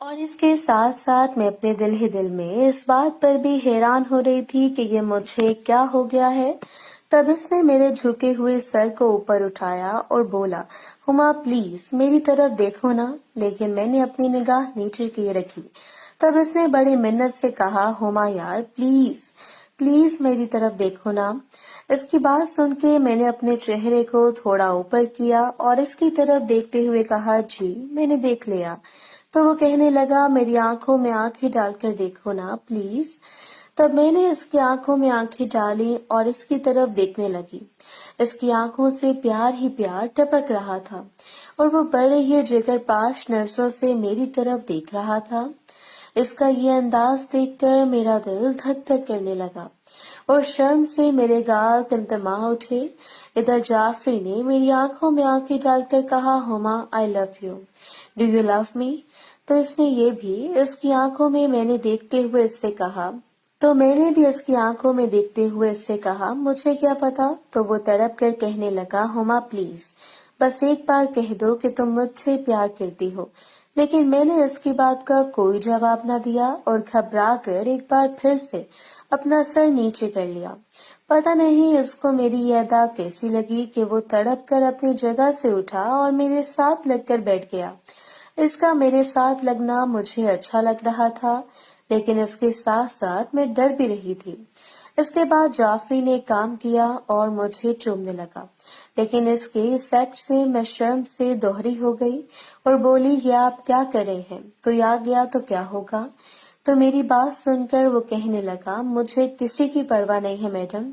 اور اس کے ساتھ ساتھ میں اپنے دل ہی دل میں اس بات پر بھی حیران ہو رہی تھی کہ یہ مجھے کیا ہو گیا ہے۔ تب اس نے میرے جھکے ہوئے سر کو اوپر اٹھایا اور بولا، ہما پلیز میری طرف دیکھو نا، لیکن میں نے اپنی نگاہ نیچے کیے رکھی۔ تب اس نے بڑی منت سے کہا، ہما یار پلیز پلیز میری طرف دیکھو نا۔ اس کی بات سن کے میں نے اپنے چہرے کو تھوڑا اوپر کیا اور اس کی طرف دیکھتے ہوئے کہا، جی میں نے دیکھ لیا۔ تو وہ کہنے لگا، میری آنکھوں میں آنکھیں ڈال کر دیکھو نا پلیز۔ تب میں نے اس کی آنکھوں میں آنکھیں ڈالی اور اس کی طرف دیکھنے لگی۔ اس کی آنکھوں سے پیار ہی پیار ٹپک رہا تھا اور وہ بڑے ہی جگر پاش نظروں سے میری طرف دیکھ رہا تھا۔ اس کا یہ انداز دیکھ کر میرا دل دھک دھک کرنے لگا اور شرم سے میرے گال تمتما اٹھے۔ ادھر جعفری نے میری آنکھوں میں آنکھیں ڈال کر کہا، Huma I love you, do you love me? تو اس نے یہ بھی اس کی آنکھوں میں نے دیکھتے ہوئے اس سے کہا، تو میں نے بھی اس کی آنکھوں میں دیکھتے ہوئے اس سے کہا، مجھے کیا پتا؟ تو وہ تڑپ کر کہنے لگا، ہما پلیز بس ایک بار کہہ دو کہ تم مجھ سے پیار کرتی ہو۔ لیکن میں نے اس کی بات کا کوئی جواب نہ دیا اور گھبرا کر ایک بار پھر سے اپنا سر نیچے کر لیا۔ پتہ نہیں اس کو میری یہ ادا کیسی لگی کہ وہ تڑپ کر اپنی جگہ سے اٹھا اور میرے ساتھ لگ کر بیٹھ گیا۔ اس کا میرے ساتھ لگنا مجھے اچھا لگ رہا تھا، لیکن اس کے ساتھ ساتھ میں ڈر بھی رہی تھی۔ اس کے بعد جعفری نے کام کیا اور مجھے چومنے لگا، لیکن اس کے اس ایکٹ سے میں شرم سے دوہری ہو گئی اور بولی، یہ آپ کیا کر رہے ہیں؟ کوئی آ گیا تو کیا ہوگا؟ تو میری بات سن کر وہ کہنے لگا، مجھے کسی کی پرواہ نہیں ہے میڈم۔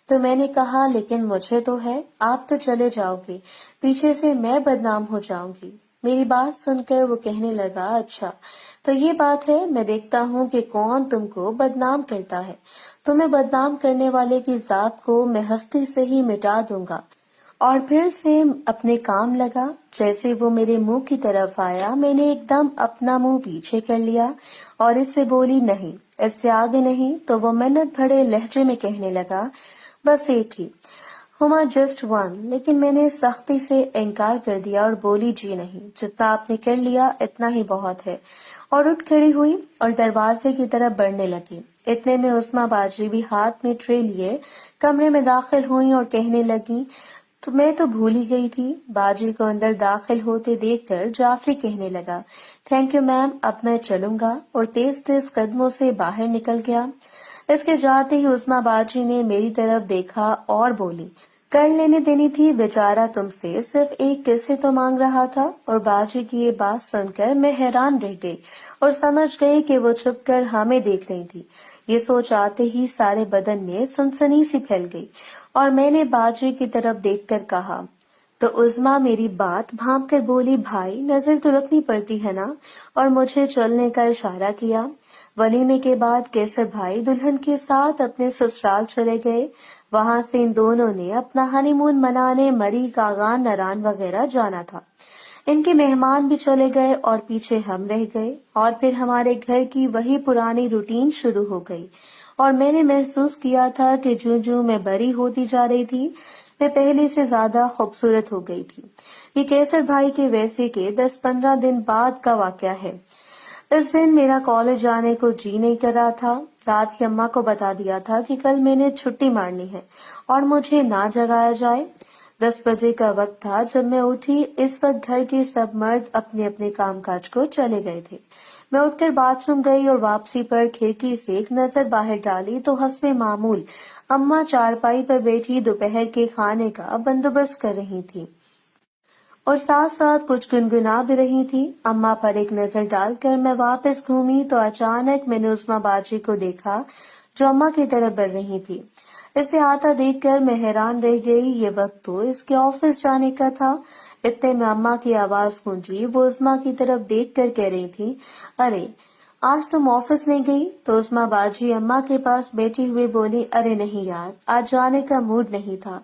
تو میں نے کہا، لیکن مجھے تو ہے، آپ تو چلے جاؤ گے، پیچھے سے میں بدنام ہو جاؤں گی۔ میری بات سن کر وہ کہنے لگا، اچھا تو یہ بات ہے، میں دیکھتا ہوں کہ کون تم کو بدنام کرتا ہے۔ تمہیں بدنام کرنے والے کی ذات کو میں ہستی سے ہی مٹا دوں گا۔ اور پھر سے اپنے کام لگا۔ جیسے وہ میرے منہ کی طرف آیا، میں نے ایک دم اپنا منہ پیچھے کر لیا اور اس سے بولی، نہیں اس سے آگے نہیں۔ تو وہ منت بھرے لہجے میں کہنے لگا، بس ایک ہی، ہما جسٹ ون۔ لیکن میں نے سختی سے انکار کر دیا اور بولی، جی نہیں، جتنا آپ نے کر لیا اتنا ہی بہت ہے، اور اٹھ کھڑی ہوئی اور دروازے کی طرف بڑھنے لگی۔ اتنے میں عظمیٰ باجی بھی ہاتھ میں ٹرے لیے کمرے میں داخل ہوئی اور کہنے لگی، تو میں تو بھول ہی گئی تھی۔ باجی کو اندر داخل ہوتے دیکھ کر جعفری کہنے لگا، تھینک یو میم، اب میں چلوں گا، اور تیز تیز قدموں سے باہر نکل گیا۔ اس کے جاتے ہی عظمیٰ باجی نے میری طرف دیکھا اور بولی، کر لینے دینی تھی، بیچارہ تم سے صرف ایک کس تو مانگ رہا تھا۔ اور باجی کی یہ بات سن کر میں حیران رہ گئی اور سمجھ گئی کہ وہ چھپ کر ہمیں دیکھ رہی تھی۔ یہ سوچ آتے ہی سارے بدن میں سنسنی سی پھیل گئی اور میں نے باجی کی طرف دیکھ کر کہا، تو عظمیٰ میری بات بھانپ کر بولی، بھائی نظر تو رکھنی پڑتی ہے نا، اور مجھے چلنے کا اشارہ کیا۔ ولیمے کے بعد کیسر بھائی دلہن کے ساتھ اپنے سسرال چلے گئے۔ وہاں سے ان دونوں نے اپنا ہنی مون منانے مری، کاغان، نران وغیرہ جانا تھا۔ ان کے مہمان بھی چلے گئے اور پیچھے ہم رہ گئے، اور پھر ہمارے گھر کی وہی پرانی روٹین شروع ہو گئی، اور میں نے محسوس کیا تھا کہ جوں جوں میں بڑی ہوتی جا رہی تھی، میں پہلے سے زیادہ خوبصورت ہو گئی تھی۔ یہ کیسر بھائی کے ویسے کے 10-15 دن بعد کا واقعہ ہے۔ اس دن میرا کالج جانے کو جی نہیں کر رہا تھا۔ رات کی اماں کو بتا دیا تھا کہ کل میں نے چھٹی مارنی ہے اور مجھے نہ جگایا جائے۔ 10 بجے کا وقت تھا جب میں اٹھی۔ اس وقت گھر کے سب مرد اپنے اپنے کام کاج کو چلے گئے تھے۔ میں اٹھ کر باتھ روم گئی اور واپسی پر کھڑکی سے ایک نظر باہر ڈالی تو حسب معمول اماں چارپائی پر بیٹھی دوپہر کے کھانے کا بندوبست کر رہی تھی اور ساتھ ساتھ کچھ گنگنا بھی رہی تھی۔ اماں پر ایک نظر ڈال کر میں واپس گھومی تو اچانک میں نے عظمیٰ باجی کو دیکھا جو اماں کی طرف بڑھ رہی تھی۔ اسے آتا دیکھ کر میں حیران رہ گئی۔ یہ وقت تو اس کے آفس جانے کا تھا۔ اتنے میں اماں کی آواز گونجی۔ وہ عظمیٰ کی طرف دیکھ کر کہہ رہی تھی، ارے آج تم آفس نہیں گئی؟ تو عظمیٰ باجی اماں کے پاس بیٹھی ہوئی بولی، ارے نہیں یار، آج جانے کا موڈ نہیں تھا،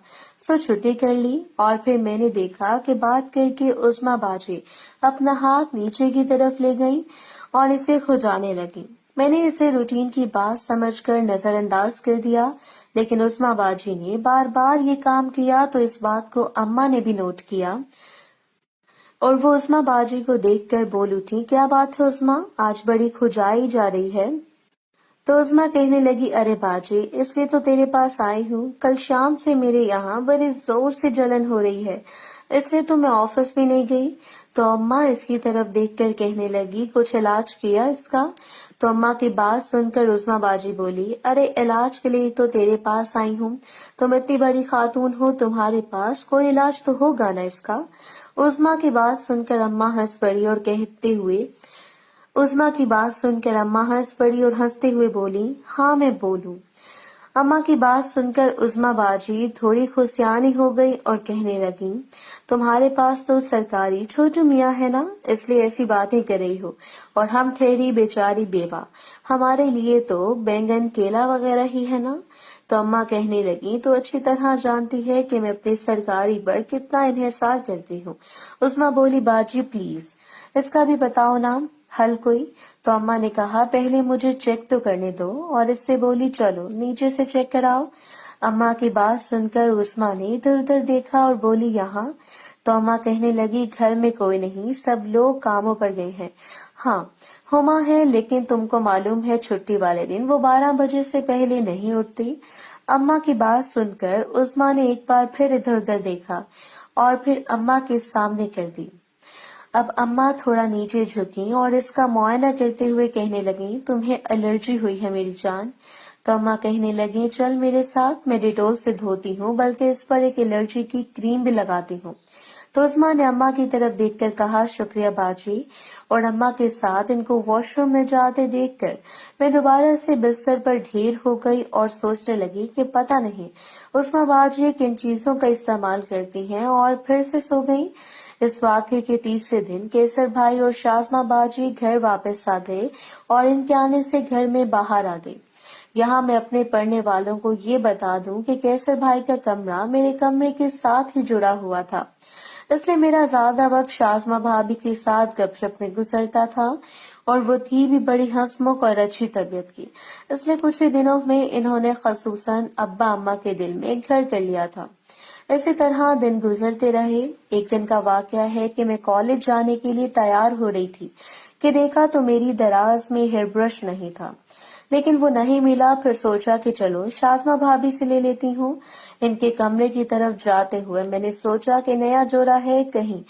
سو چھٹی کر لی۔ اور پھر میں نے دیکھا کہ بات کر کے عظمیٰ باجی اپنا ہاتھ نیچے کی طرف لے گئی اور اسے کھجانے لگی۔ میں نے اسے روٹین کی بات سمجھ کر نظر انداز کر دیا، لیکن عظمیٰ باجی نے بار بار یہ کام کیا تو اس بات کو اماں نے بھی نوٹ کیا۔ اور وہ عظمیٰ باجی کو دیکھ کر بول اٹھی، کیا بات ہے عظمیٰ، آج بڑی کھجائی جا رہی ہے؟ تو عظمیٰ کہنے لگی، ارے باجی، اس لیے تو تیرے پاس آئی ہوں، کل شام سے میرے یہاں بڑے زور سے جلن ہو رہی ہے، اس لیے تو میں آفس بھی نہیں گئی۔ تو اماں اس کی طرف دیکھ کر کہنے لگی، کچھ علاج کیا اس کا؟ تو اماں کی بات سن کر عظمیٰ باجی بولی، ارے علاج کے لیے تو تیرے پاس آئی ہوں، تم اتنی بڑی خاتون ہو، تمہارے پاس کوئی علاج تو ہوگا نا اس کا۔ عظمیٰ کی بات سن کر اماں ہنس پڑی اور کہتے ہوئے عظمیٰ کی بات سن کر اماں ہنس پڑی اور ہنستے ہوئے بولی، ہاں میں بولوں۔ اماں کی بات سن کر عظمیٰ باجی تھوڑی خوشیانی ہو گئی اور کہنے لگی، تمہارے پاس تو سرکاری چھوٹو میاں ہے نا، اس لیے ایسی باتیں کر رہی ہو، اور ہم ٹھہری بیچاری بیوہ، ہمارے لیے تو بینگن کیلا وغیرہ ہی ہے نا۔ تو اماں کہنے لگی، تو اچھی طرح جانتی ہے کہ میں اپنے سرکاری پر کتنا انحصار کرتی ہوں۔ عظمیٰ بولی، باجی پلیز اس کا بھی بتاؤ نا حل کوئی۔ تو اماں نے کہا، پہلے مجھے چیک تو کرنے دو، اور اس سے بولی، چلو نیچے سے چیک کراؤ۔ اماں کی بات سن کر عظمیٰ نے ادھر ادھر دیکھا اور بولی، یہاں؟ تو اماں کہنے لگی، گھر میں کوئی نہیں، سب لوگ کاموں پر گئے ہیں، ہاں ہما ہے، لیکن تم کو معلوم ہے چھٹی والے دن وہ 12 بجے سے پہلے نہیں اٹھتی۔ اماں کی بات سن کر عظمیٰ نے ایک بار پھر ادھر ادھر دیکھا اور پھر اماں کے سامنے کر دی۔ اب اماں تھوڑا نیچے جھکیں اور اس کا معائنہ کرتے ہوئے کہنے لگیں، تمہیں الرجی ہوئی ہے میری جان۔ تو اماں کہنے لگیں، چل میرے ساتھ، میں ڈیٹول سے دھوتی ہوں، بلکہ اس پر ایک الرجی کی کریم بھی لگاتی ہوں۔ تو عظمیٰ نے اماں کی طرف دیکھ کر کہا، شکریہ باجی، اور اماں کے ساتھ ان کو واش روم میں جاتے دیکھ کر میں دوبارہ سے بستر پر ڈھیر ہو گئی اور سوچنے لگی کہ پتہ نہیں عظمیٰ باجی کن چیزوں کا استعمال کرتی ہیں، اور پھر سے سو گئی۔ اس واقعے کے تیسرے دن کیسر بھائی اور شازمہ باجی گھر واپس آ گئے اور ان کے آنے سے گھر میں باہر آ گئی۔ یہاں میں اپنے پڑھنے والوں کو یہ بتا دوں کہ کیسر بھائی کا کمرہ میرے کمرے کے ساتھ ہی جڑا ہوا تھا، اس لیے میرا زیادہ وقت شازمہ بھابھی کے ساتھ گپ شپ میں گزرتا تھا، اور وہ تھی بھی بڑی ہنسمکھ اور اچھی طبیعت کی، اس لیے کچھ ہی دنوں میں انہوں نے خصوصاً ابا اماں کے دل میں گھر کر لیا تھا۔ اسی طرح دن گزرتے رہے۔ ایک دن کا واقعہ ہے کہ میں کالج جانے کے لیے تیار ہو رہی تھی کہ دیکھا تو میری دراز میں ہیئر برش نہیں تھا، لیکن وہ نہیں ملا۔ پھر سوچا کہ چلو شازمہ بھابھی سے لے لیتی ہوں۔ ان کے کمرے کی طرف جاتے ہوئے میں نے سوچا کہ نیا جوڑا ہے کہیں،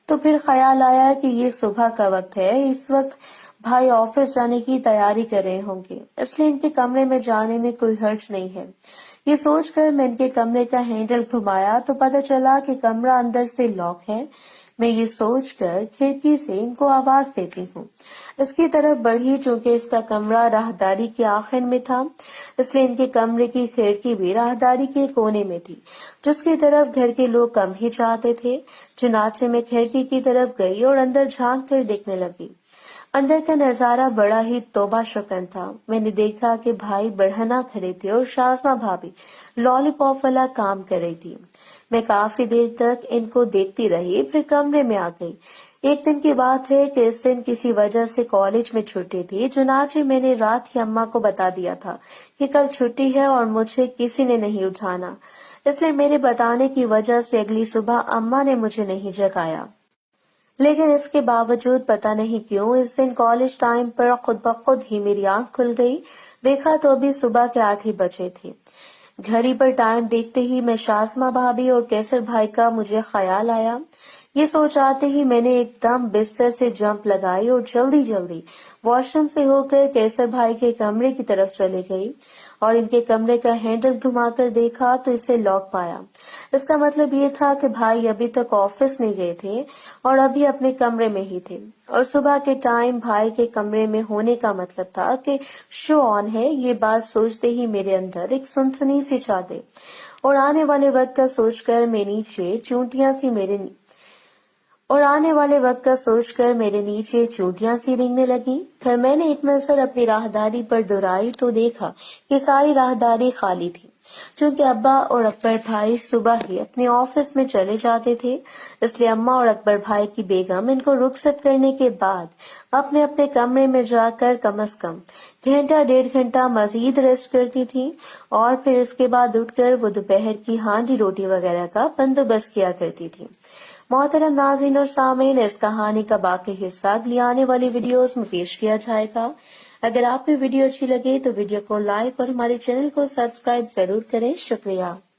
تو پھر خیال آیا کہ یہ صبح کا وقت ہے، اس وقت بھائی آفس جانے کی تیاری کر رہے ہوں گے، اس لیے ان کے کمرے میں جانے میں کوئی حرج نہیں ہے۔ یہ سوچ کر میں ان کے کمرے کا ہینڈل گھمایا تو پتہ چلا کہ کمرہ اندر سے لاک ہے۔ میں یہ سوچ کر کھڑکی سے ان کو آواز دیتی ہوں، اس کی طرف بڑھی، چونکہ اس کا کمرہ راہداری کے آخر میں تھا، اس لیے ان کے کمرے کی کھڑکی بھی راہداری کے کونے میں تھی، جس کی طرف گھر کے لوگ کم ہی جاتے تھے۔ چنانچہ میں کھڑکی کی طرف گئی اور اندر جھانک کر دیکھنے لگی۔ اندر کا نظارہ بڑا ہی توبہ شکن تھا۔ میں نے دیکھا کہ بھائی برہنہ کھڑے تھے اور شازمہ بھابھی لالی پاپ والا کام کر رہی تھی۔ میں کافی دیر تک ان کو دیکھتی رہی، پھر کمرے میں آ گئی۔ ایک دن کی بات ہے کہ اس دن کسی وجہ سے کالج میں چھٹی تھی، چنانچہ میں نے رات ہی اماں کو بتا دیا تھا کہ کل چھٹی ہے اور مجھے کسی نے نہیں اٹھانا، اس لیے میرے بتانے کی وجہ سے اگلی صبح اماں نے مجھے نہیں جگایا۔ لیکن اس کے باوجود پتہ نہیں کیوں اس دن کالج ٹائم پر خود بخود ہی میری آنکھ کھل گئی۔ دیکھا تو ابھی صبح کے 8 ہی بجے تھے۔ گھڑی پر ٹائم دیکھتے ہی میں شازمہ بھابھی اور کیسر بھائی کا مجھے خیال آیا۔ یہ سوچ آتے ہی میں نے ایک دم بستر سے جمپ لگائی اور جلدی جلدی واش روم سے ہو کر کیسر بھائی کے کمرے کی طرف چلے گئی، اور ان کے کمرے کا ہینڈل گھما کر دیکھا تو اسے لاک پایا۔ اس کا مطلب یہ تھا کہ بھائی ابھی تک آفس نہیں گئے تھے اور ابھی اپنے کمرے میں ہی تھے، اور صبح کے ٹائم بھائی کے کمرے میں ہونے کا مطلب تھا کہ شو آن ہے۔ یہ بات سوچتے ہی میرے اندر ایک سنسنی سی چھا گئی، اور آنے والے وقت کا سوچ کر میرے نیچے چونٹیاں سی رینگنے لگیں۔ پھر میں نے ایک نظر اپنی راہداری پر دوڑائی تو دیکھا کہ ساری راہداری خالی تھی، چونکہ ابا اور اکبر بھائی صبح ہی اپنے آفس میں چلے جاتے تھے، اس لیے اماں اور اکبر بھائی کی بیگم ان کو رخصت کرنے کے بعد اپنے اپنے کمرے میں جا کر کم از کم گھنٹہ 1.5 گھنٹہ مزید ریسٹ کرتی تھی، اور پھر اس کے بعد اٹھ کر وہ دوپہر کی ہانڈی روٹی وغیرہ کا بندوبست کیا کرتی تھی۔ محترم ناظرین اور سامعین، اس کہانی کا باقی حصہ اگلی آنے والی ویڈیوز میں پیش کیا جائے گا۔ اگر آپ کو ویڈیو اچھی لگے تو ویڈیو کو لائک اور ہمارے چینل کو سبسکرائب ضرور کریں۔ شکریہ۔